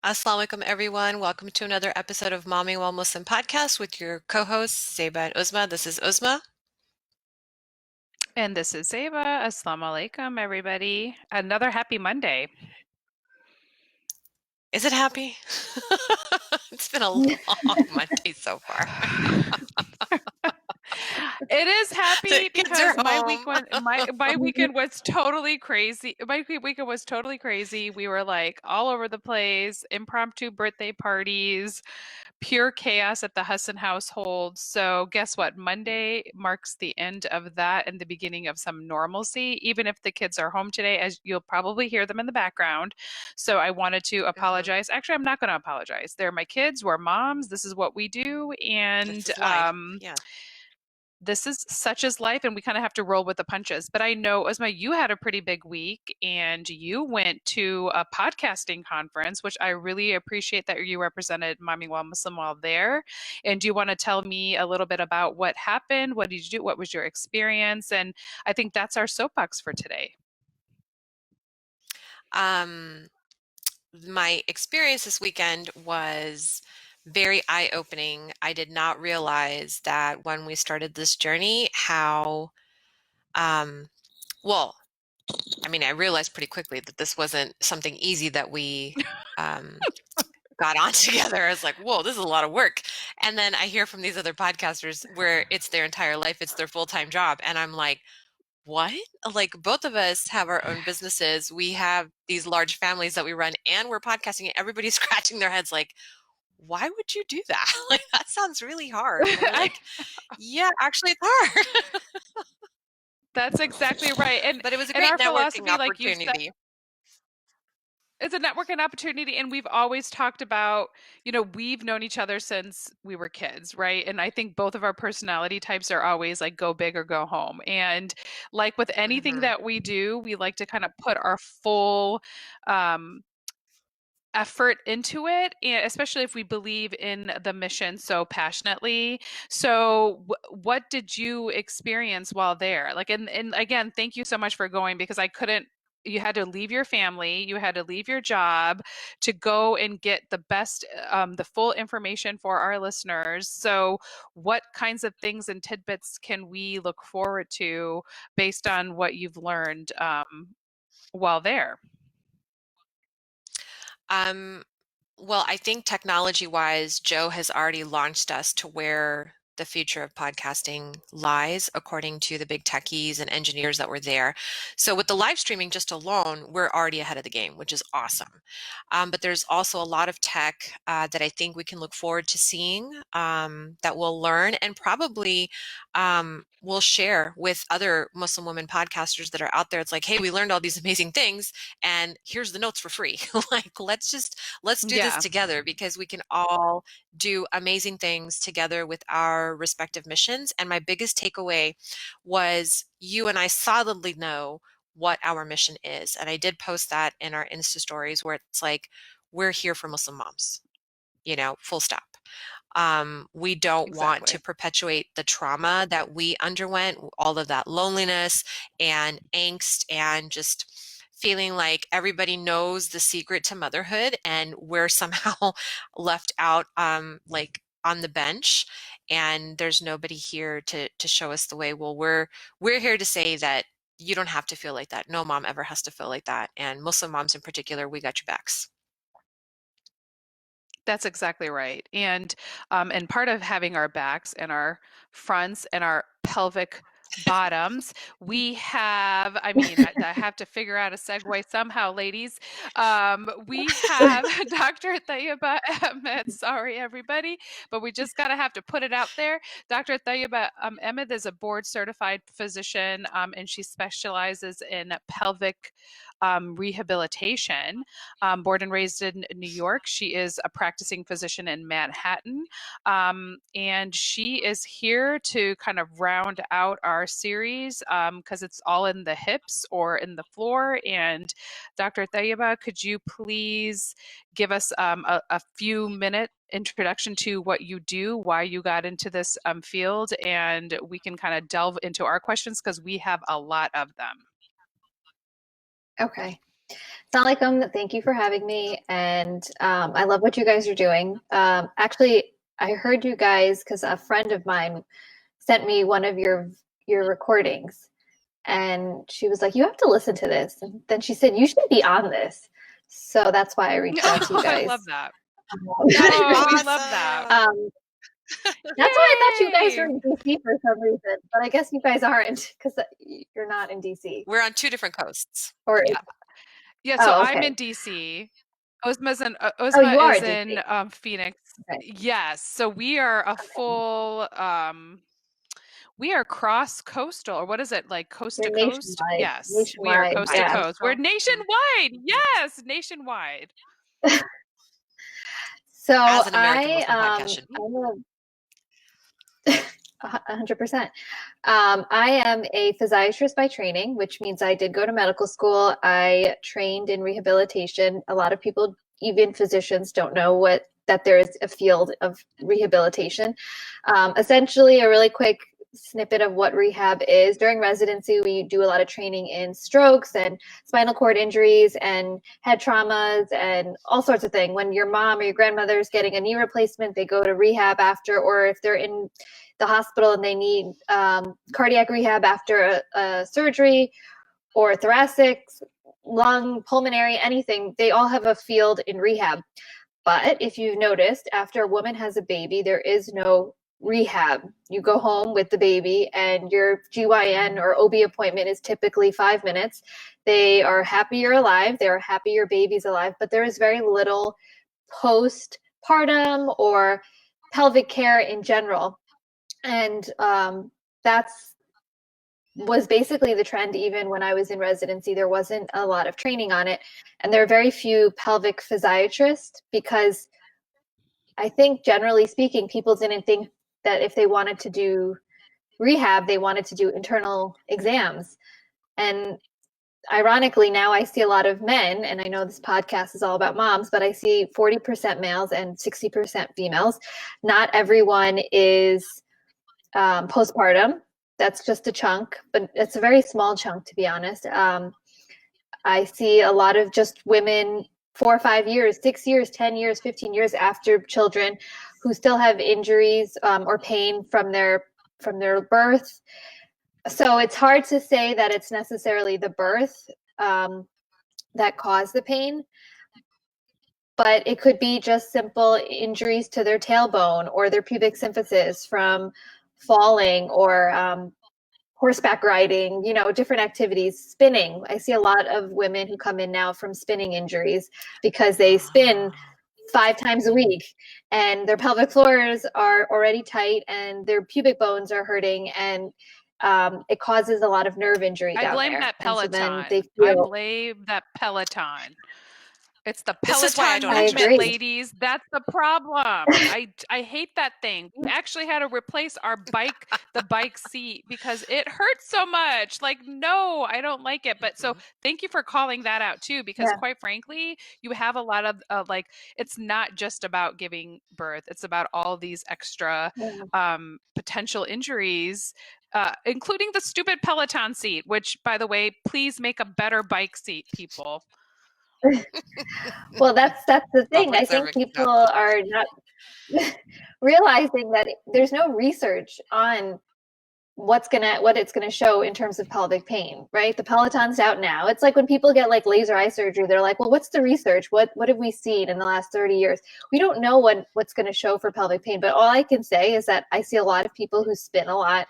Assalamu alaikum, everyone. Welcome to another episode of Mommyingwhilemuslim podcast with your co-hosts, Zeba and Uzma. This is Uzma. And this is Zeba. Assalamu alaikum, everybody. Another happy Monday. Is it happy? It's been a long Monday so far. It is happy The kids are because my home. weekend was totally crazy. My weekend was totally crazy. We were like all over the place, impromptu birthday parties, pure chaos at the Husson household. So guess what? Monday marks the end of that and the beginning of some normalcy, even if the kids are home today, as you'll probably hear them in the background. So I wanted to Mhm. apologize. Actually, I'm not going to apologize. They're my kids. We're moms. This is what we do. This And is life. Yeah. this is such as life, and we kind of have to roll with the punches. But I know, Osma, you had a pretty big week, and you went to a podcasting conference, which I really appreciate that you represented Mommyingwhilemuslim while there. And do you want to tell me a little bit about what happened? What did you do? What was your experience? And I think that's our soapbox for today. Um, my experience this weekend was very eye-opening. I did not realize that when we started this journey, how, um, well, I mean, I realized pretty quickly that this wasn't something easy that we um, got on together. I was like, whoa, this is a lot of work. And then I hear from these other podcasters where it's their entire life, it's their full-time job. And I'm like, what? Like, both of us have our own businesses. We have these large families that we run, and we're podcasting, and everybody's scratching their heads like, why would you do that? Like, that sounds really hard. And we're I, like, yeah, actually, it's hard. that's exactly right. But it was a And great our networking philosophy, like you said, opportunity. it's a networking opportunity, and we've always talked about, we've known each other since we were kids, right? And I think both of our personality types are always like go big or go home. And like with anything Hmm. that we do, we like to kind of put our full um effort into it, and especially if we believe in the mission so passionately. So what did you experience while there? Like, and again, thank you so much for going, because I couldn't, you had to leave your family, you had to leave your job to go and get the best, the full information for our listeners. So what kinds of things and tidbits can we look forward to based on what you've learned while there? Um, well, I think technology-wise, Joe has already launched us to where the future of podcasting lies, according to the big techies and engineers that were there. So with the live streaming just alone, we're already ahead of the game, which is awesome. But there's also a lot of tech that I think we can look forward to seeing, that we'll learn and probably we'll share with other Muslim women podcasters that are out there. It's like, hey, we learned all these amazing things, and here's the notes for free. Like, let's do this Yeah, together, because we can all do amazing things together with our respective missions. And my biggest takeaway was you and I solidly know what our mission is. And I did post that in our Insta stories, where it's like, we're here for Muslim moms, full stop. We don't want to exactly. perpetuate the trauma that we underwent, all of that loneliness and angst, and just feeling like everybody knows the secret to motherhood and we're somehow left out, like on the bench, and there's nobody here to show us the way. Well, we're here to say that you don't have to feel like that. No mom ever has to feel like that. And Muslim moms in particular, we got your backs. That's exactly right. And part of having our backs and our fronts and our pelvic bottoms, we have, I mean, I have to figure out a segue somehow, ladies. We have Dr. Tayyaba Ahmed. Sorry, everybody, but we just gotta have to put it out there. Dr. Tayyaba Ahmed is a board certified physician, and she specializes in pelvic rehabilitation. Born and raised in New York, she is a practicing physician in Manhattan. And she is here to kind of round out our series, because it's all in the hips or in the floor. And Dr. Tayyaba, could you please give us a few minute introduction to what you do, why you got into this field, and we can kind of delve into our questions because we have a lot of them. Okay. Assalamualaikum. Thank you for having me. And I love what you guys are doing. Actually, I heard you guys because a friend of mine sent me one of your recordings, and she was like, "You have to listen to this." And then she said, "You should be on this." So that's why I reached out to you Oh, I love guys. that. That is Oh, we love that. awesome. Um, that's why I thought you guys were Yay! in DC for some reason, but I guess you guys aren't because you're not in DC. We're on two different coasts. Or Yeah. Yeah, so oh, I'm in okay. DC. Oh, Ozma you are is in in DC. Phoenix. Okay. Yes, so we are a Okay. full we are cross coastal, or what is it, like coast You're to coast? nationwide. Yes, we are Nationwide. coast to Yeah. coast. We're Bi-coastal. nationwide. Yes, nationwide. So As an American Muslim podcast should be. I'm a 100%. I am a physiatrist by training, which means I did go to medical school. I trained in rehabilitation. A lot of people, even physicians, don't know what that there is a field of rehabilitation. Essentially, a really quick snippet of what rehab is. During residency, we do a lot of training in strokes and spinal cord injuries and head traumas and all sorts of things. When your mom or your grandmother is getting a knee replacement, they go to rehab after, or if they're in the hospital and they need cardiac rehab after a surgery, or thoracic, lung, pulmonary, anything, they all have a field in rehab. But if you've noticed, after a woman has a baby, there is no rehab. You go home with the baby, and your GYN or OB appointment is typically 5 minutes. They are happy you're alive, they are happy your baby's alive, but there is very little postpartum or pelvic care in general. And that's was basically the trend. Even when I was in residency, there wasn't a lot of training on it, and there are very few pelvic physiatrists because I think, generally speaking, people didn't think that if they wanted to do rehab, they wanted to do internal exams. And ironically, now I see a lot of men, and I know this podcast is all about moms, but I see 40% males and 60% females. Not everyone is postpartum. That's just a chunk, but it's a very small chunk, to be honest. I see a lot of just women 4 or 5 years, 6 years, 10 years, 15 years after children who still have injuries or pain from their birth. So it's hard to say that it's necessarily the birth that caused the pain, but it could be just simple injuries to their tailbone or their pubic symphysis from falling or horseback riding, different activities, spinning. I see a lot of women who come in now from spinning injuries because they spin 5 times a week and their pelvic floors are already tight and their pubic bones are hurting, and it causes a lot of nerve injury I down blame there. that And so then they Peloton. I feel, blame that Peloton. It's the This is why I Peloton don't I movement, exercise. agree. ladies. That's the problem. I hate that thing. We actually had to replace the bike seat because it hurts so much. Like, no, I don't like it. But so Mhm. thank you for calling that out too, because Yeah. quite frankly, you have a lot of like, it's not just about giving birth. It's about all these extra potential injuries, including the stupid Peloton seat, which, by the way, please make a better bike seat, people. Well, that's the thing. Public I think service people announcement. are not realizing that there's no research on what it's gonna show in terms of pelvic pain, right? The Peloton's out now. It's like when people get like laser eye surgery, they're like, well, what's the research? What have we seen in the last 30 years? We don't know what's gonna show for pelvic pain, but all I can say is that I see a lot of people who spin a lot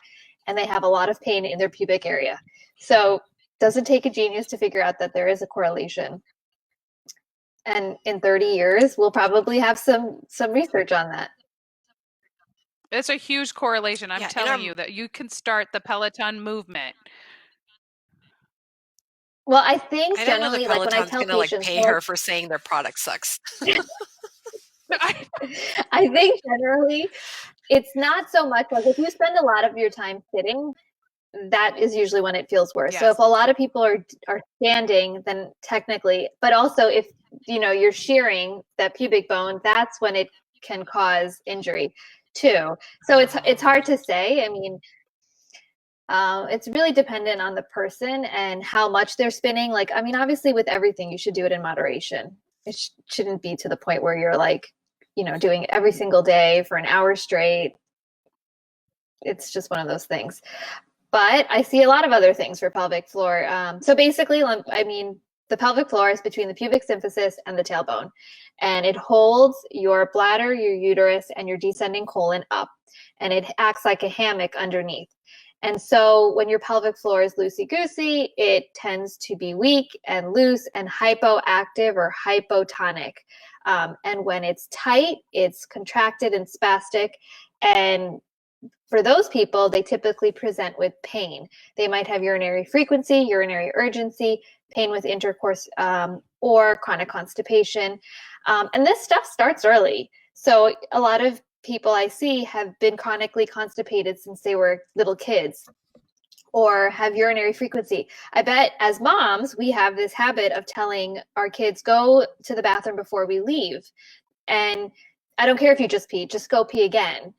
and they have a lot of pain in their pubic area. So it doesn't take a genius to figure out that there is a correlation. And in 30 years, we'll probably have some research on that. It's a huge correlation. I'm Yeah, telling you that you can start the Peloton movement. Well, I think I don't know that generally, like when I Peloton's tell gonna like patients, pay well, her for saying their product sucks. I think generally it's not so much like if you spend a lot of your time sitting, that is usually when it feels worse. So if Yes. a lot of people are standing, then technically, but also if you're shearing that pubic bone, that's when it can cause injury too. So it's hard to say. I mean, It's really dependent on the person and how much they're spinning. Like, I mean, obviously with everything, you should do it in moderation. It shouldn't be to the point where you're like, doing it every single day for an hour straight. It's just one of those things. But I see a lot of other things for pelvic floor. So basically, I mean, the pelvic floor is between the pubic symphysis and the tailbone, and it holds your bladder, your uterus, and your descending colon up, and it acts like a hammock underneath. And so when your pelvic floor is loosey-goosey, it tends to be weak and loose and hypoactive or hypotonic. And when it's tight, it's contracted and spastic. And for those people, they typically present with pain. They might have urinary frequency, urinary urgency, pain with intercourse, or chronic constipation. And this stuff starts early. So a lot of people I see have been chronically constipated since they were little kids, or have urinary frequency. I bet as moms, we have this habit of telling our kids, go to the bathroom before we leave. And I don't care if you just pee, just go pee again.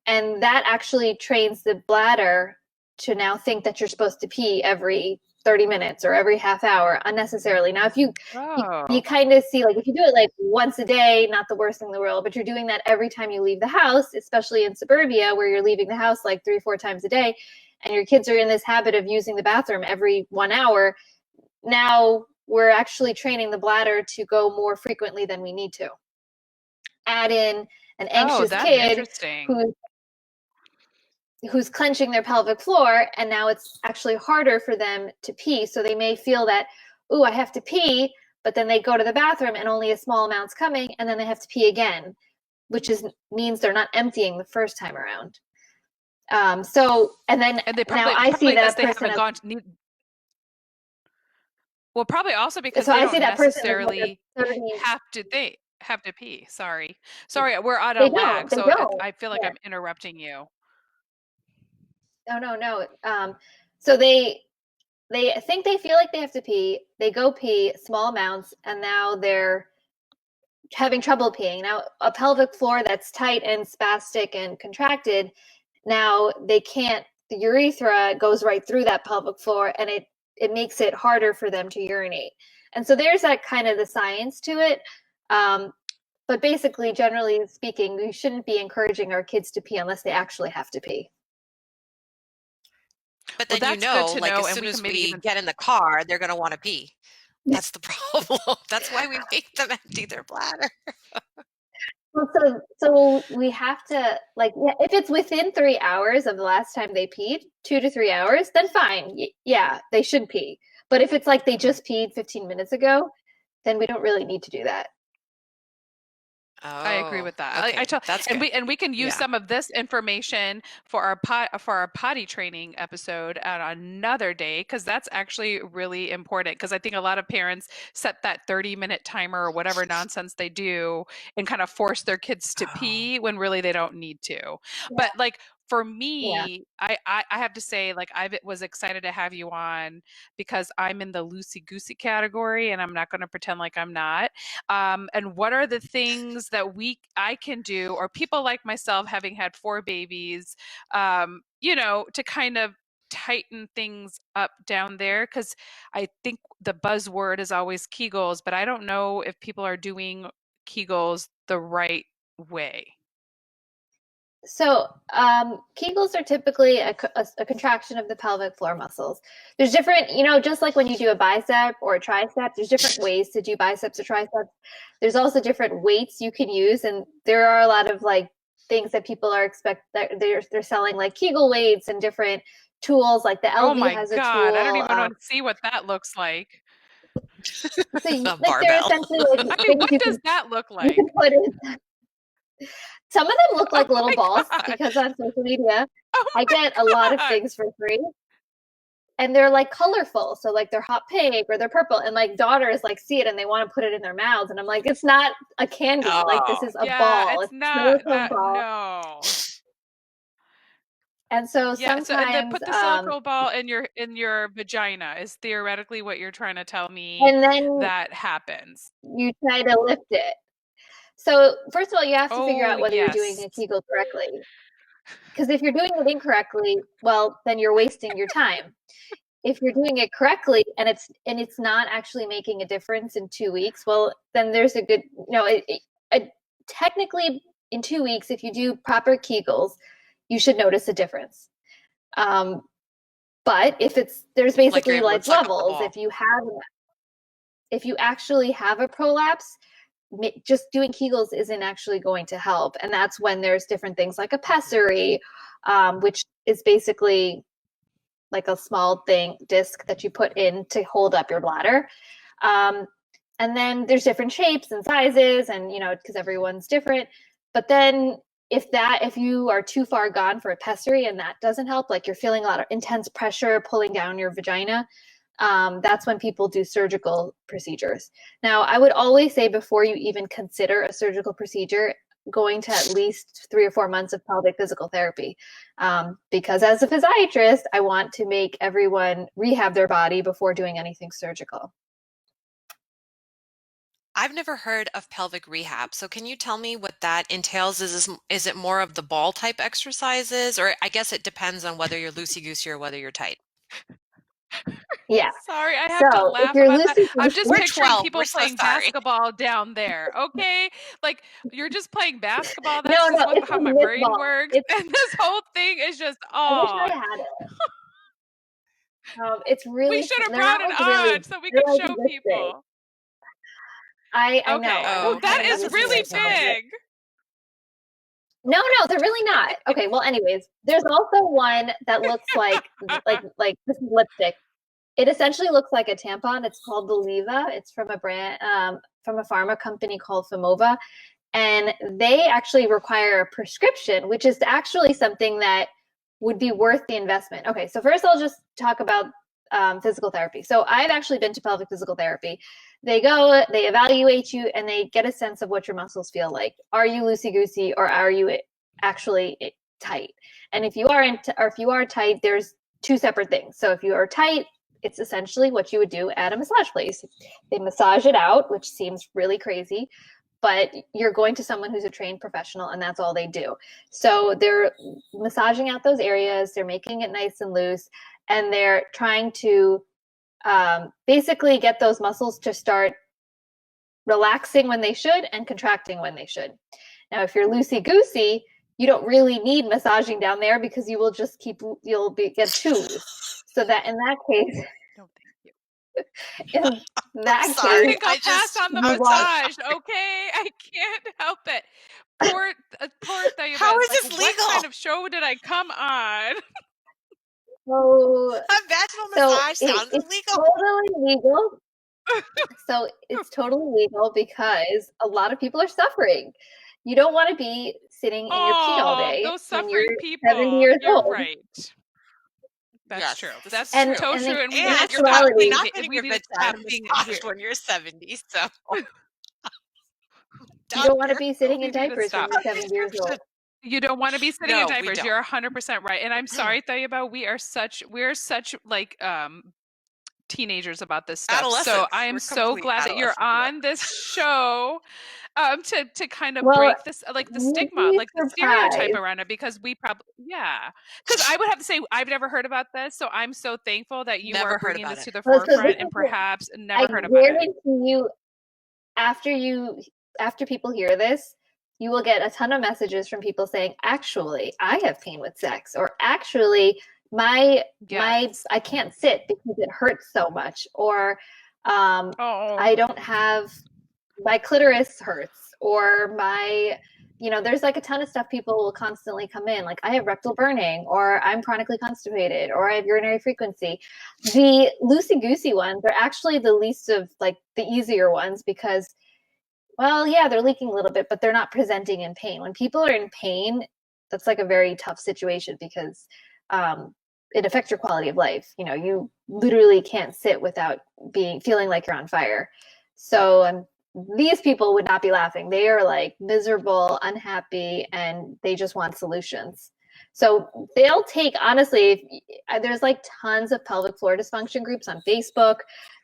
And that actually trains the bladder to now think that you're supposed to pee every 30 minutes or every half hour unnecessarily. Now, if you kind of see, like, if you do it like once a day, not the worst thing in the world, but you're doing that every time you leave the house, especially in suburbia where you're leaving the house like 3 or 4 times a day, and your kids are in this habit of using the bathroom every 1 hour, now we're actually training the bladder to go more frequently than we need to. Add in an anxious kid who's clenching their pelvic floor, and now it's actually harder for them to pee. So they may feel that, ooh, I have to pee, but then they go to the bathroom and only a small amount's coming, and then they have to pee again, which means they're not emptying the first time around. And they probably, now I see that they haven't gone to well, probably also because so they I don't see that necessarily have to pee. Sorry, we're on a lag, so I feel like I'm interrupting you. No. So they think they feel like they have to pee. They go pee small amounts, and now they're having trouble peeing. Now, a pelvic floor that's tight and spastic and contracted, now they can't. The urethra goes right through that pelvic floor, and it makes it harder for them to urinate. And so there's that kind of the science to it. But basically, generally speaking, we shouldn't be encouraging our kids to pee unless they actually have to pee. But then as soon as we get in the car, they're going to want to pee. That's the problem. That's why we make them empty their bladder. Well, so we have to, like, if it's within 3 hours of the last time they peed, 2 to 3 hours, then fine. Yeah, they should pee. But if it's like they just peed 15 minutes ago, then we don't really need to do that. I agree with that. Okay. We can use some of this information for our potty training episode on another day, because that's actually really important. Because I think a lot of parents set that 30-minute timer or whatever nonsense they do and kind of force their kids to pee when really they don't need to. Yeah. But like for me, I have to say, like, I was excited to have you on because I'm in the loosey-goosey category, and I'm not going to pretend like I'm not. And what are the things that I can do, or people like myself having had 4 babies, to kind of tighten things up down there? Because I think the buzzword is always Kegels, but I don't know if people are doing Kegels the right way. So Kegels are typically a contraction of the pelvic floor muscles. There's different, just like when you do a bicep or a tricep, there's different ways to do biceps or triceps. There's also different weights you can use, and there are a lot of like things that people are that they're selling, like Kegel weights and different tools, like the LV has a tool. I don't even want to see what that looks like. So they're essentially like, I mean, what does that look like? Some of them look like little balls, because on social media, I get a lot of things for free. And they're like colorful. So like they're hot pink or they're purple. And like daughters like see it and they want to put it in their mouths. And I'm like, it's not a candy. Like this is a ball. It's not. Ball. No. And so sometimes put the silicone ball in your vagina is theoretically what you're trying to tell me. And then that happens. You try to lift it. So first of all, you have to figure out whether you're doing a Kegel correctly. because if you're doing it incorrectly, well, then you're wasting your time. If you're doing it correctly and it's not actually making a difference in 2 weeks, well, then there's a good, technically in 2 weeks, if you do proper Kegels, you should notice a difference. But if there's basically like levels. If you actually have a prolapse, just doing Kegels isn't actually going to help. And that's when there's different things like a pessary, which is basically like a small disc that you put in to hold up your bladder. And then there's different shapes and sizes, and because everyone's different. But then if you are too far gone for a pessary and that doesn't help, like you're feeling a lot of intense pressure pulling down your vagina, that's when people do surgical procedures. Now, I would always say before you even consider a surgical procedure, going to at least 3 or 4 months of pelvic physical therapy. Because as a physiatrist, I want to make everyone rehab their body before doing anything surgical. I've never heard of pelvic rehab. So can you tell me what that entails? Is it more of the ball type exercises? Or I guess it depends on whether you're loosey-goosey or whether you're tight. Yeah. Sorry, I have to laugh about that. I'm just picturing people playing basketball down there. Okay, like you're just playing basketball. That's how my brain works. And this whole thing is just I wish I had it. It's really. We should have brought it on so we could show people. I know. Oh, that is really big. No, they're really not. Okay, well, anyways, there's also one that looks like this is lipstick. It essentially looks like a tampon. It's called the Leva. It's from a brand, from a pharma company called Famova. And they actually require a prescription, which is actually something that would be worth the investment. Okay, so first I'll just talk about physical therapy. So I've actually been to pelvic physical therapy. They go, they evaluate you, and they get a sense of what your muscles feel like. Are you loosey-goosey or are you actually tight? And if you are tight, there's 2 separate things. So if you are tight, it's essentially what you would do at a massage place. They massage it out, which seems really crazy, but you're going to someone who's a trained professional and that's all they do. So they're massaging out those areas, they're making it nice and loose, and they're trying to basically get those muscles to start relaxing when they should and contracting when they should. Now, if you're loosey-goosey, you don't really need massaging down there because you will just get too loose. So that in that case, no, thank you. In that case, I think I'll pass on the massage. Okay, I can't help it. Poor Tayyaba. How is this legal? What kind of show did I come on? So a vaginal massage sounds illegal. It's totally legal. So it's totally legal because a lot of people are suffering. You don't want to be sitting in your pee all day. Those suffering people. 70 years old. Right. That's true. That's so true. And you're probably not going to get vagina massage when you're 70. So you don't want to be sitting in diapers when you're 70 years old. You don't want to be sitting in diapers. You're 100% right. And I'm sorry, Tayyaba, we are such like teenagers about this stuff. So I am so glad that you're on this show to kind of break this, like the stigma, like the stereotype around it, because we probably, because I would have to say I've never heard about this. So I'm so thankful that you are bringing this to the forefront and perhaps never heard about it. I guarantee you, after people hear this, you will get a ton of messages from people saying, actually, I have pain with sex, or actually, I can't sit because it hurts so much, or I don't have, my clitoris hurts, or there's like a ton of stuff people will constantly come in, like I have rectal burning, or I'm chronically constipated, or I have urinary frequency. The loosey-goosey ones are actually the least of like the easier ones because, well, yeah, they're leaking a little bit, but they're not presenting in pain. When people are in pain, that's like a very tough situation because it affects your quality of life. You literally can't sit without feeling like you're on fire. So these people would not be laughing. They are like miserable, unhappy, and they just want solutions. So they'll take, honestly, there's like tons of pelvic floor dysfunction groups on Facebook.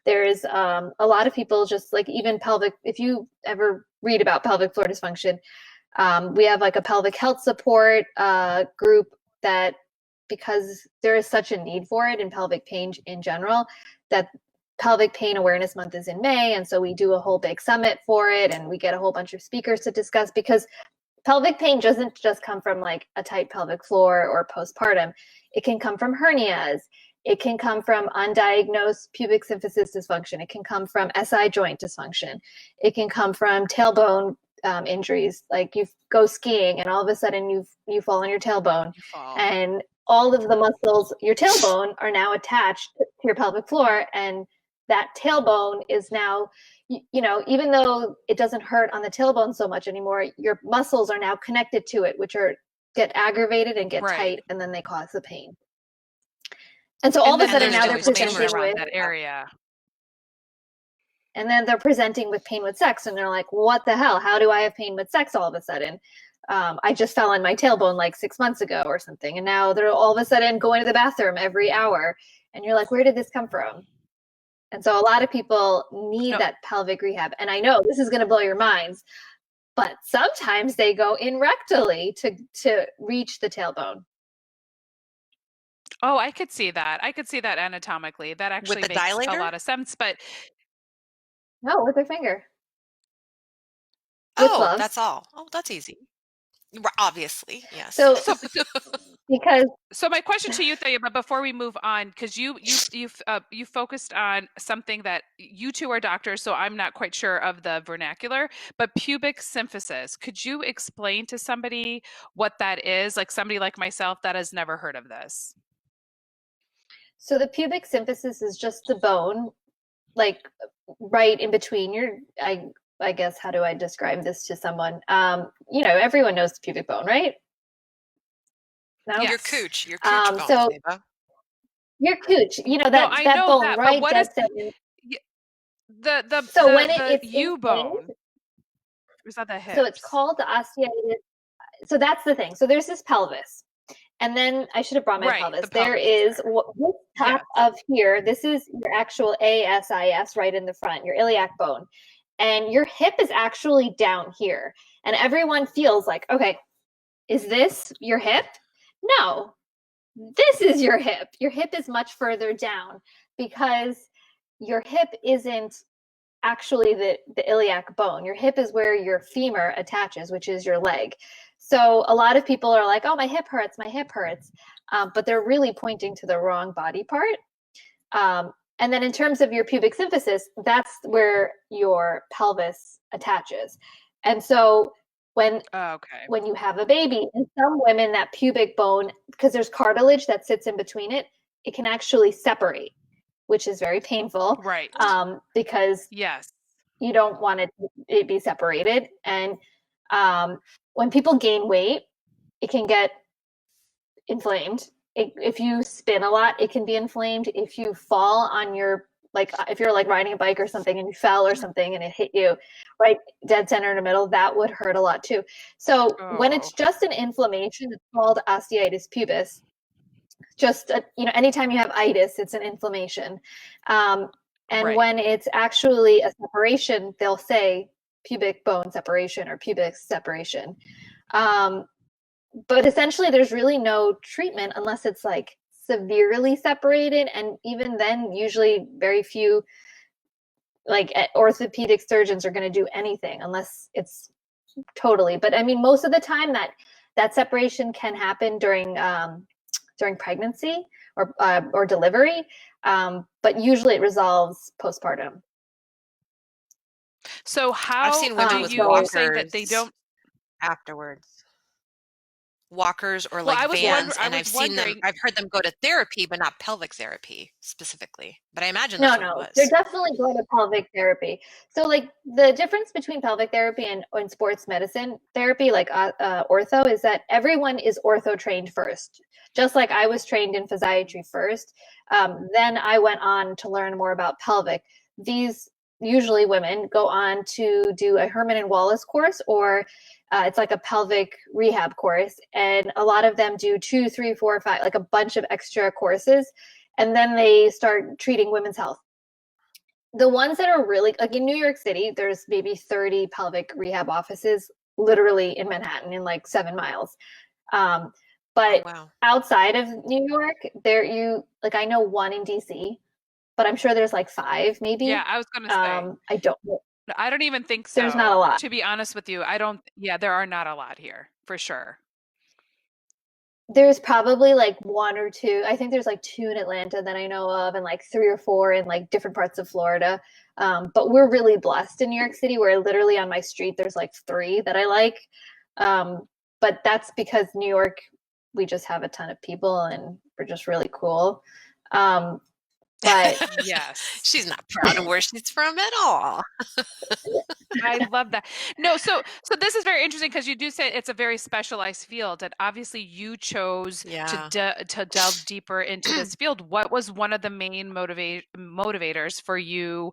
There's a lot of people just like even pelvic, if you ever read about pelvic floor dysfunction, We have like a pelvic health support group that, because there is such a need for it in pelvic pain in general, that Pelvic Pain Awareness Month is in May. And so we do a whole big summit for it, and we get a whole bunch of speakers to discuss, because pelvic pain doesn't just come from like a tight pelvic floor or postpartum. It can come from hernias. It can come from undiagnosed pubic symphysis dysfunction. It can come from SI joint dysfunction. It can come from tailbone injuries. Like you go skiing and all of a sudden you fall on your tailbone, and all of the muscles, your tailbone, are now attached to your pelvic floor, and that tailbone is now, you know, even though it doesn't hurt on the tailbone so much anymore, your muscles are now connected to it, which get aggravated and get tight, and then they cause the pain. And so all of a sudden now they're presenting with that area. And then they're presenting with pain with sex, and they're like, what the hell? How do I have pain with sex all of a sudden? I just fell on my tailbone like 6 months ago or something. And now they're all of a sudden going to the bathroom every hour. And you're like, where did this come from? And so a lot of people need that pelvic rehab. And I know this is going to blow your minds, but sometimes they go in rectally to reach the tailbone. Oh, I could see that. I could see that anatomically. That actually makes a lot of sense. But no, with their finger. With gloves. That's all. Oh, that's easy. Obviously, yes. So my question to you, Tayyaba, before we move on, because you focused on something that you two are doctors, so I'm not quite sure of the vernacular, but pubic symphysis. Could you explain to somebody what that is? Like somebody like myself that has never heard of this. So the pubic symphysis is just the bone, like right in between your, I guess, how do I describe this to someone? You know, everyone knows the pubic bone, right? No? Yes. Your cooch bone, so Eva. Your cooch, you know, that bone, that, right? What is the U bone? Is that the hip? So it's called the osteitis. So that's the thing. So there's this pelvis. And then I should have brought my pelvis. There is this top of here. This is your actual ASIS right in the front, your iliac bone. And your hip is actually down here. And everyone feels like, okay, is this your hip? No, this is your hip. Your hip is much further down because your hip isn't actually the iliac bone. Your hip is where your femur attaches, which is your leg. So a lot of people are like, oh, my hip hurts, my hip hurts. But they're really pointing to the wrong body part. And then in terms of your pubic symphysis, that's where your pelvis attaches. And so when you have a baby, in some women, that pubic bone, because there's cartilage that sits in between it, it can actually separate, which is very painful. Right. Because you don't want it to be separated. And when people gain weight, it can get inflamed. If you spin a lot, it can be inflamed. If you fall on your, like, if you're like riding a bike or something and you fell or something and it hit you right dead center in the middle, that would hurt a lot too. So when it's just an inflammation, it's called osteitis pubis. Just, you know, anytime you have itis, it's an inflammation. And when it's actually a separation, they'll say pubic bone separation or pubic separation. But essentially, there's really no treatment unless it's like severely separated. And even then, usually very few like orthopedic surgeons are going to do anything unless it's totally. But I mean, most of the time that separation can happen during pregnancy or delivery. But usually it resolves postpartum. So how I've seen women with walkers say that they don't afterwards? Walkers or like vans, and I've seen them. I've heard them go to therapy, but not pelvic therapy specifically. But I imagine that's what it was. They're definitely going to pelvic therapy. So like the difference between pelvic therapy and sports medicine therapy, like ortho, is that everyone is ortho trained first. Just like I was trained in physiatry first, then I went on to learn more about pelvic. These usually women go on to do a Herman and Wallace course, or it's like a pelvic rehab course. And a lot of them do 2, 3, 4, 5, like a bunch of extra courses. And then they start treating women's health. The ones that are really, like in New York City, there's maybe 30 pelvic rehab offices literally in Manhattan in like 7 miles. Oh, But wow. outside of New York, I know one in DC, but I'm sure there's like 5 Yeah, maybe. I was going to say, I don't know. I don't even think There's not a so. lot. To be honest with you, I don't, yeah, there are not a lot here for sure. There's probably like 1 or 2. I think there's like 2 in Atlanta that I know of, and like 3 or 4 in like different parts of Florida. But we're really blessed in New York City, where literally on my street there's like 3 that I like. But that's because New York, we just have a ton of people and we're just really cool. But Yes. She's not proud of where she's from at all. I love that. No, so this is very interesting because you do say it's a very specialized field, and obviously you chose Yeah. to delve deeper into this field. What was one of the main motivators for you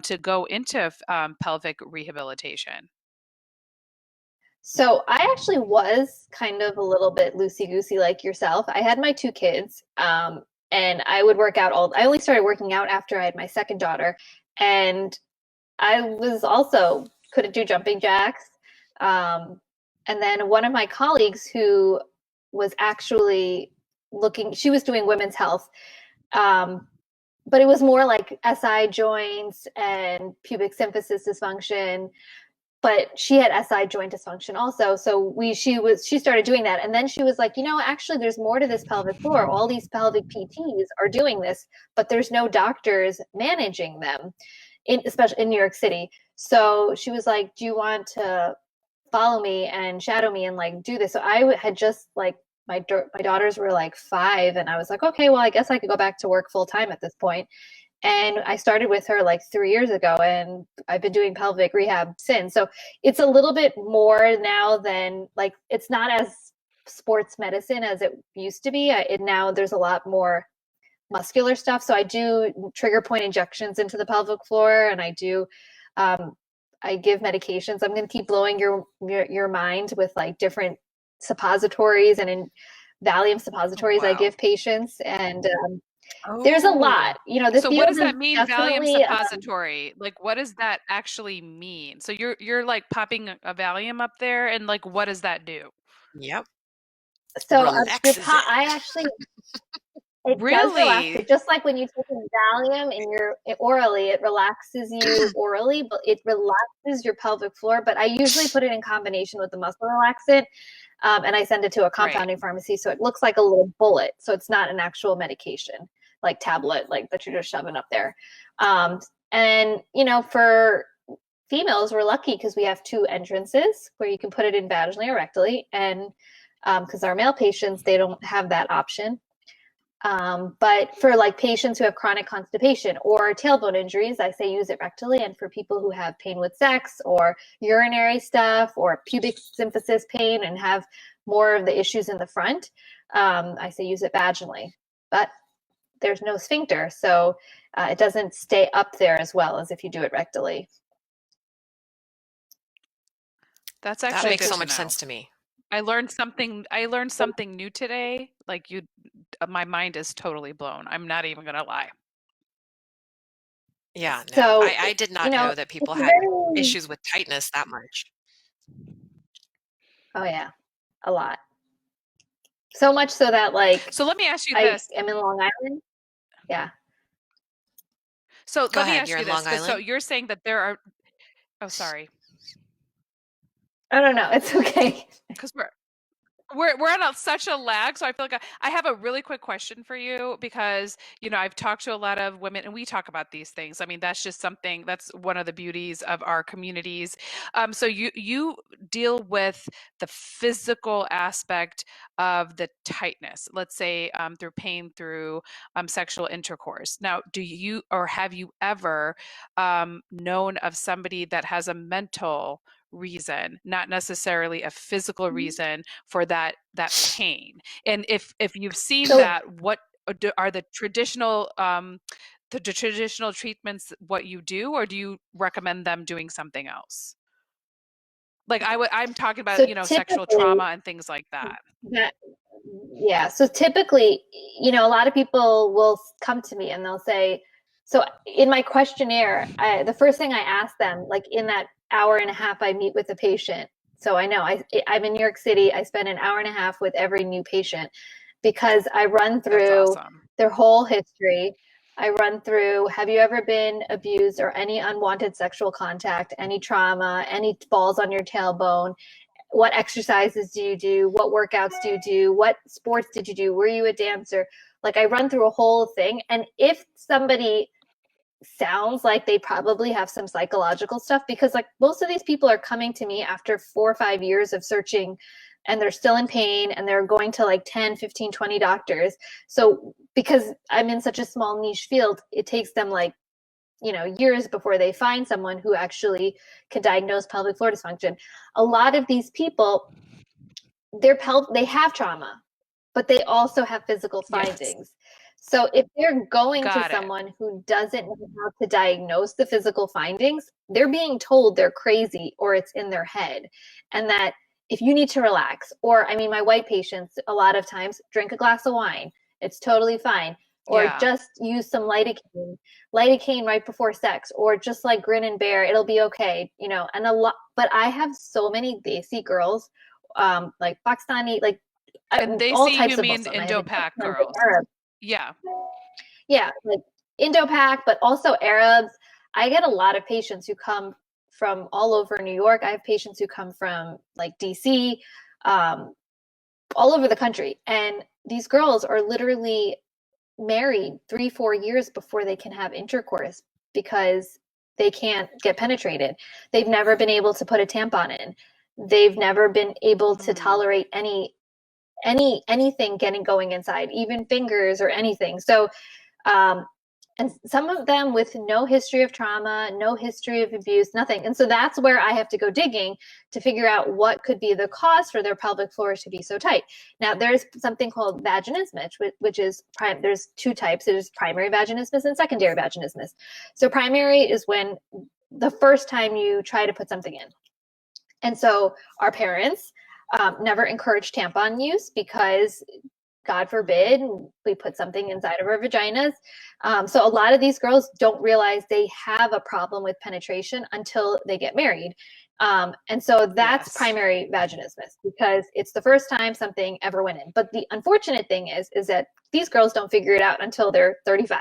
to go into pelvic rehabilitation? so I actually was kind of a little bit loosey goosey like yourself. I had my 2 kids, and I would work out I only started working out after I had my second daughter, and I was also couldn't do jumping jacks. And then one of my colleagues who was actually she was doing women's health, but it was more like SI joints and pubic symphysis dysfunction. But she had SI joint dysfunction also. So she started doing that. And then she was like, actually there's more to this pelvic floor. All these pelvic PTs are doing this, but there's no doctors managing them, especially in New York City. So she was like, do you want to follow me and shadow me and like do this? So I had just like, my daughters were like 5, and I was like, okay, well, I guess I could go back to work full time at this point. And I started with her like 3 years ago, and I've been doing pelvic rehab since. So it's a little bit more now than like, it's not as sports medicine as it used to be. Now there's a lot more muscular stuff. So I do trigger point injections into the pelvic floor, and I give medications. I'm going to keep blowing your mind with like different suppositories and in valium suppositories I Wow. give patients, and there's a Oh, lot. The So what field does is that mean, Valium definitely suppository? Like, what does that actually mean? So you're like popping a Valium up there, and like, what does that do? yep. so Relaxes it. I actually it does relax Really? it, just like when you take a Valium in your orally, it relaxes you orally, but it relaxes your pelvic floor. But I usually put it in combination with the muscle relaxant, and I send it to a Right. compounding pharmacy, so it looks like a little bullet. So it's not an actual medication, like tablet, like that you're just shoving up there. And for females, we're lucky because we have 2 entrances where you can put it in vaginally or rectally, and because our male patients, they don't have that option. But for like patients who have chronic constipation or tailbone injuries, I say use it rectally. And for people who have pain with sex or urinary stuff or pubic symphysis pain and have more of the issues in the front, I say use it vaginally. But there's no sphincter, so it doesn't stay up there as well as if you do it rectally. That's That actually makes good so to much know. sense to me. I learned something new today. Like my mind is totally blown. I'm not even gonna lie. Yeah, no. So, I did not know that people it's had very, issues with tightness that much. oh yeah, a lot. So much so that like So let me ask you I this. am in Long Island. Yeah. So Go let me ahead. ask You're you in this, Long because so Island? you're saying that there are, oh, sorry, I don't know. It's okay. because we're on such a lag, so I feel like I have a really quick question for you, because I've talked to a lot of women and we talk about these things. I mean, that's just something that's one of the beauties of our communities. So you deal with the physical aspect of the tightness, let's say through pain, through sexual intercourse. Now, do you or have you ever known of somebody that has a mental reason, not necessarily a physical reason for that pain? And if you've seen So, that, what are the traditional treatments what you do, or do you recommend them doing something else? Like I'm talking about, so sexual typically trauma and things like that. that, yeah. So typically, a lot of people will come to me and they'll say, so in my questionnaire, the first thing I ask them, like in that hour and a half I meet with the patient, So I know I'm in New York City. I spend an hour and a half with every new patient because I run through awesome. their whole history. I run through, have you ever been abused or any unwanted sexual contact, any trauma, any balls on your tailbone? What exercises do you do? What workouts do you do? What sports did you do? Were you a dancer? Like I run through a whole thing. And if somebody sounds like they probably have some psychological stuff, because like most of these people are coming to me after 4 or 5 years of searching and they're still in pain and they're going to like 10, 15, 20 doctors. So because I'm in such a small niche field, it takes them like, you know, years before they find someone who actually can diagnose pelvic floor dysfunction. A lot of these people, they have trauma, but they also have physical findings. Yes. So if they're going to Got it. someone who doesn't know how to diagnose the physical findings, they're being told they're crazy or it's in their head. And that if you need to relax, or I mean, my white patients, a lot of times drink a glass of wine, it's totally fine. Or Yeah. just use some lidocaine right before sex, or just like grin and bear, it'll be okay, you know. And a lot, but I have so many Desi girls, like Pakistani, like And they all see types you of mean Muslim. I have Indo-Pak Egyptians, girls. Arab. Yeah. Yeah, like Indo-Pak, but also Arabs. I get a lot of patients who come from all over New York. I have patients who come from like DC, all over the country. And these girls are literally married 3, 4 years before they can have intercourse because they can't get penetrated. They've never been able to put a tampon in. They've never been able to tolerate anything going inside, even fingers or anything. So and some of them with no history of trauma, no history of abuse, nothing. And so that's where I have to go digging to figure out what could be the cause for their pelvic floors to be so tight. Now, there's something called vaginismus, which is there's two types. There's primary vaginismus and secondary vaginismus. So primary is when the first time you try to put something in. And so our parents never encouraged tampon use because God forbid we put something inside of our vaginas. So a lot of these girls don't realize they have a problem with penetration until they get married. And so that's primary vaginismus because it's the first time something ever went in. But the unfortunate thing is that these girls don't figure it out until they're 35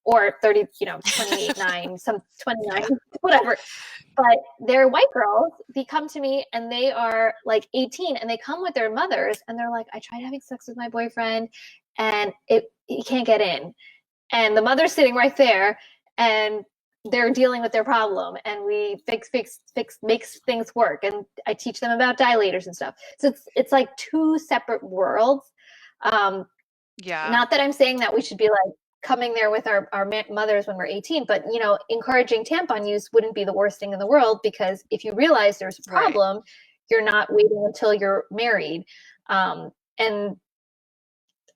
or 30, 28, 9, some 29, whatever. But they're white girls. They come to me and they are like 18 and they come with their mothers and they're like, I tried having sex with my boyfriend and he can't get in. And the mother's sitting right there and they're dealing with their problem and we makes things work. And I teach them about dilators and stuff. So it's like two separate worlds. Not that I'm saying that we should be like coming there with our mothers when we're 18, but encouraging tampon use wouldn't be the worst thing in the world because if you realize there's a problem, you're not waiting until you're married. And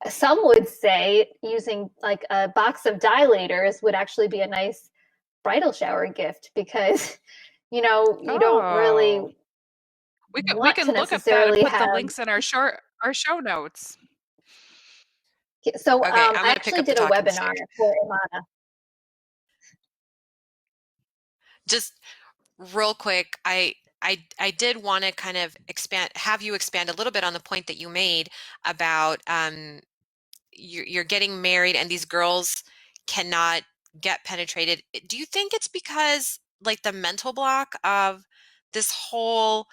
some would say using like a box of dilators would actually be a nice bridal shower gift because you don't really we can look up that and put the links in our show notes. So okay, I actually did a webinar for Imana. Just real quick, I did want to kind of have you expand a little bit on the point that you made about you're getting married and these girls cannot get penetrated. Do you think it's because like the mental block of this whole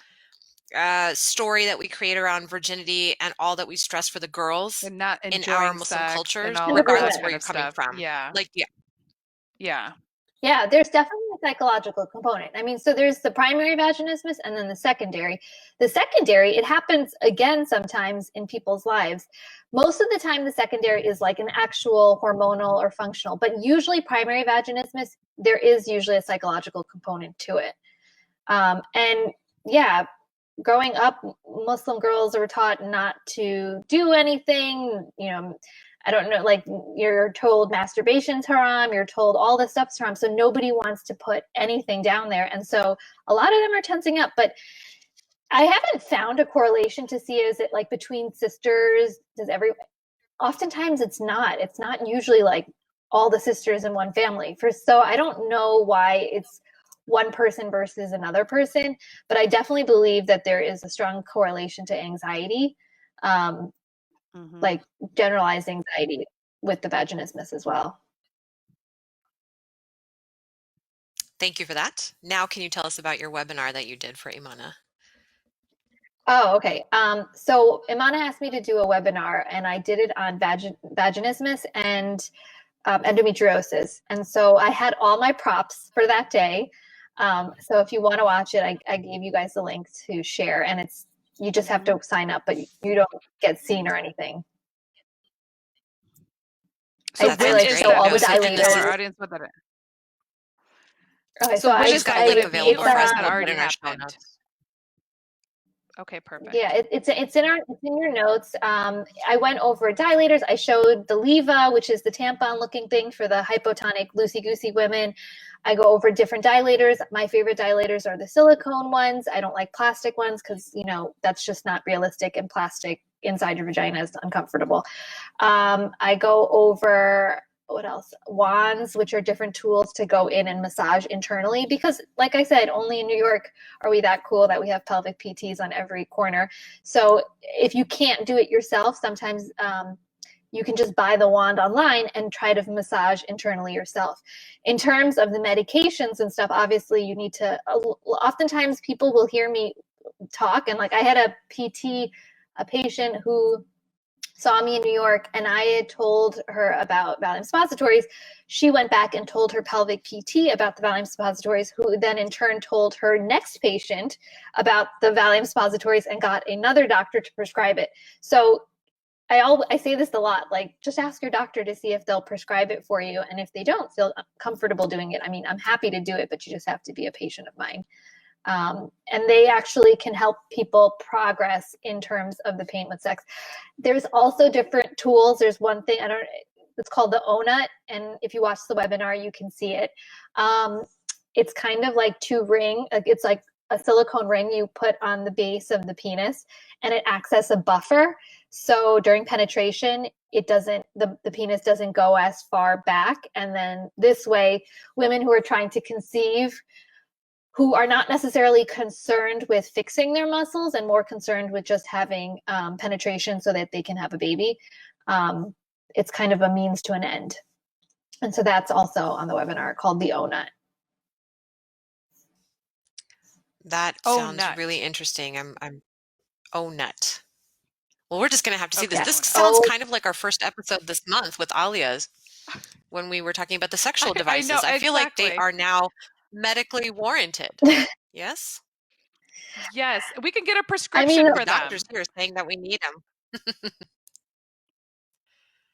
story that we create around virginity and all that we stress for the girls and not in our Muslim sex cultures, and all regardless of where you're coming from? Yeah, there's definitely a psychological component. I mean, so there's the primary vaginismus and then the secondary. The secondary, it happens again sometimes in people's lives. Most of the time, the secondary is like an actual hormonal or functional, but usually primary vaginismus, there is usually a psychological component to it. And yeah, growing up, Muslim girls are taught not to do anything, I don't know, like you're told masturbation's haram, you're told all this stuff's haram. So nobody wants to put anything down there. And so a lot of them are tensing up, but I haven't found a correlation to see, is it like between sisters? Oftentimes it's not usually like all the sisters in one family so I don't know why it's one person versus another person, but I definitely believe that there is a strong correlation to anxiety, like generalized anxiety with the vaginismus as well. Thank you for that. Now, can you tell us about your webinar that you did for Imana? Oh, okay. So Imana asked me to do a webinar, and I did it on vaginismus and endometriosis. And so I had all my props for that day. So if you want to watch it, I gave you guys the link to share, and you just have to sign up, but you don't get seen or anything. So I like show all the dilators. Our audience what that is. Okay, so I just got a link available for us that to already put in our show happened. notes. Okay, perfect. Yeah, it's in your notes. I went over dilators. I showed the Leva, which is the tampon-looking thing for the hypotonic loosey-goosey women. I go over different dilators. My favorite dilators are the silicone ones. I don't like plastic ones because, you know, that's just not realistic, and plastic inside your vagina is uncomfortable. I go over, what else? Wands, which are different tools to go in and massage internally, because like I said, only in New York are we that cool that we have pelvic PTs on every corner. So if you can't do it yourself, sometimes you can just buy the wand online and try to massage internally yourself. In terms of the medications and stuff, obviously you need to, oftentimes people will hear me talk, and like I had a PT, a patient who saw me in New York, and I had told her about valium suppositories. She went back and told her pelvic PT about the valium suppositories, who then in turn told her next patient about the valium suppositories and got another doctor to prescribe it. So I say this a lot, like just ask your doctor to see if they'll prescribe it for you. And if they don't feel comfortable doing it, I mean, I'm happy to do it, but you just have to be a patient of mine. And they actually can help people progress in terms of the pain with sex. There's also different tools. There's one thing, it's called the ONUT. And if you watch the webinar, you can see it. It's kind of like it's like a silicone ring you put on the base of the penis, and it acts as a buffer. So during penetration, the penis doesn't go as far back. And then this way, women who are trying to conceive, who are not necessarily concerned with fixing their muscles and more concerned with just having penetration so that they can have a baby, it's kind of a means to an end. And so that's also on the webinar, called the ONUT. That sounds really interesting. I'm ONUT. Well, we're just going to have to see this. This sounds kind of like our first episode this month with Alia's, when we were talking about the sexual devices. I know, I feel like they are now medically warranted. Yes? Yes, we can get a prescription for them. Doctors here saying that we need them.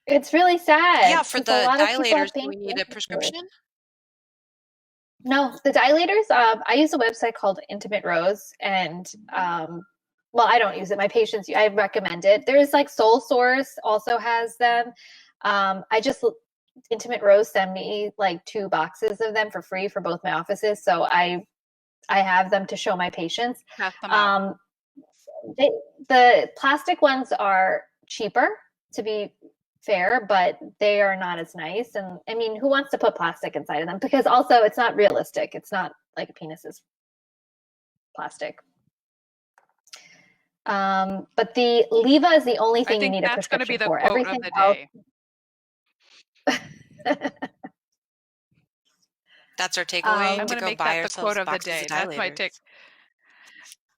It's really sad. Yeah, for the dilators, do we need a prescription? No, the dilators, I use a website called Intimate Rose, and well, I don't use it. My patients, I recommend it. There's like Soul Source also has them. Intimate Rose sent me like 2 boxes of them for free for both my offices. So I have them to show my patients. The plastic ones are cheaper, to be fair, but they are not as nice. And I mean, who wants to put plastic inside of them? Because also it's not realistic. It's not like a penis is plastic. But the Leva is the only thing you need a prescription for. Everything else. That's our takeaway. I'm going to make that the quote of the day. That's my take.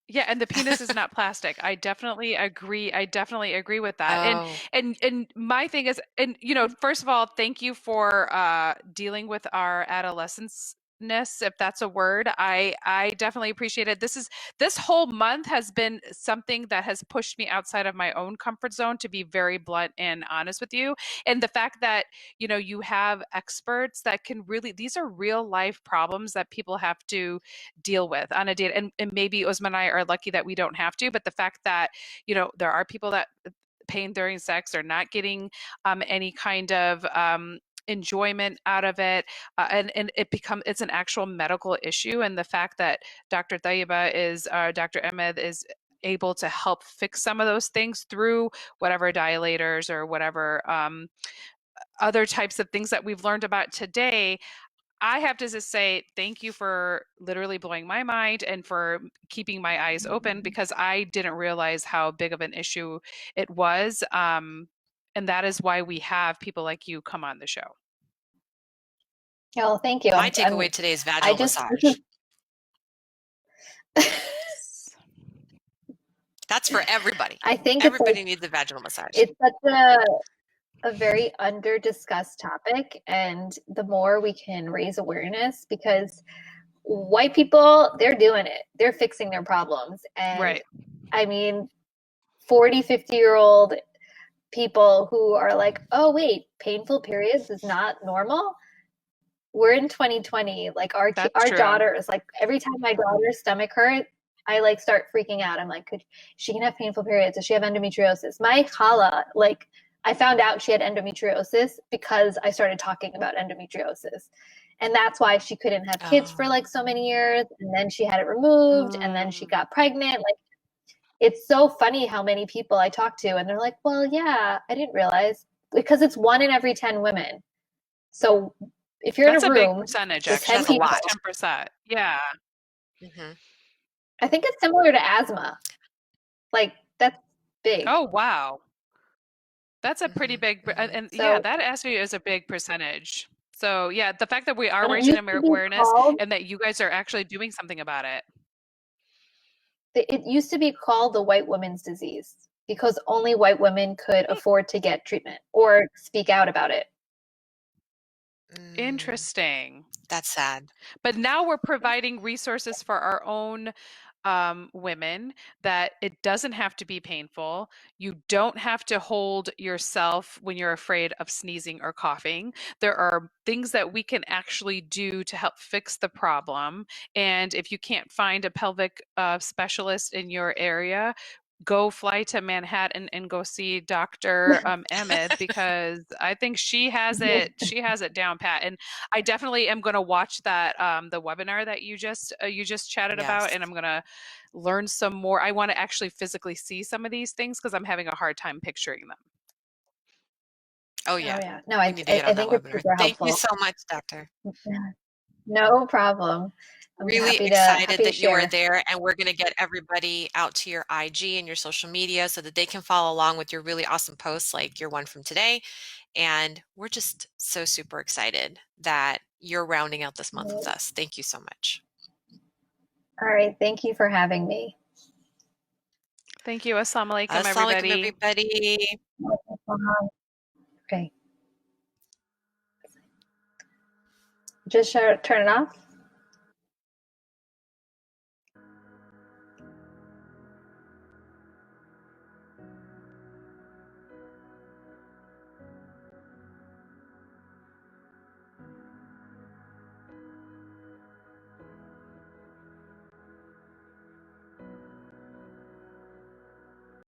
Yeah, and the penis is not plastic. I definitely agree. I definitely agree with that. And my thing is, and you know, first of all, thank you for dealing with our adolescence, if that's a word. I definitely appreciate it. This whole month has been something that has pushed me outside of my own comfort zone, to be very blunt and honest with you. And the fact that, you know, you have experts that can really, these are real life problems that people have to deal with on a day. And maybe Uzma and I are lucky that we don't have to, but the fact that, you know, there are people that pain during sex are not getting any kind of enjoyment out of it, and it's an actual medical issue. And the fact that Dr. Ahmed is able to help fix some of those things through whatever dilators or whatever other types of things that we've learned about today, I have to just say thank you for literally blowing my mind and for keeping my eyes open, because I didn't realize how big of an issue it was. And that is why we have people like you come on the show. Oh, thank you. My takeaway today is I vaginal just massage. That's for everybody. I think Everybody needs a vaginal massage. it's such a very under discussed topic, and the more we can raise awareness, because white people, they're doing it. They're fixing their problems. And Right. I mean, 40, 50-year-old people who are like, oh, wait, painful periods is not normal. We're in 2020. Like our true. daughters, like every time my daughter's stomach hurts, I like start freaking out. I'm like, she can have painful periods? Does she have endometriosis? My Khala, like, I found out she had endometriosis because I started talking about endometriosis. And that's why she couldn't have kids for like so many years. And then she had it removed, and then she got pregnant. Like, it's so funny how many people I talk to, and they're like, well, yeah, I didn't realize, because it's 1 in every 10 women. So if you're That's in a a big room percentage, with actually. 10 That's a people, lot. 10%. Yeah. I think it's similar to asthma. Like, that's big. Oh, wow. That's a pretty big, and So, yeah, that actually is a big percentage. So yeah, the fact that we are and it raising used to be awareness called and that you guys are actually doing something about it. it used to be called the white woman's disease, because only white women could afford to get treatment or speak out about it. Interesting. That's sad. But now we're providing resources for our own women, that it doesn't have to be painful. You don't have to hold yourself when you're afraid of sneezing or coughing. There are things that we can actually do to help fix the problem. And if you can't find a pelvic specialist in your area, go fly to Manhattan and go see Dr. Ahmed, because I think she has it down pat. And I definitely am going to watch that the webinar that you just chatted about, and I'm going to learn some more. I want to actually physically see some of these things because I'm having a hard time picturing them. Oh yeah. Oh yeah. No, We need to get on that think it's webinar. super Thank you helpful. so much, doctor. No problem. I'm Really happy excited to that you are share. there, and we're going to get everybody out to your IG and your social media so that they can follow along with your really awesome posts like your one from today. And we're just so super excited that you're rounding out this month with us. Thank you so much. All right. Thank you for having me. Thank you. Assalamu alaikum, Assalamu alaikum, everybody. Okay. Just turn it off.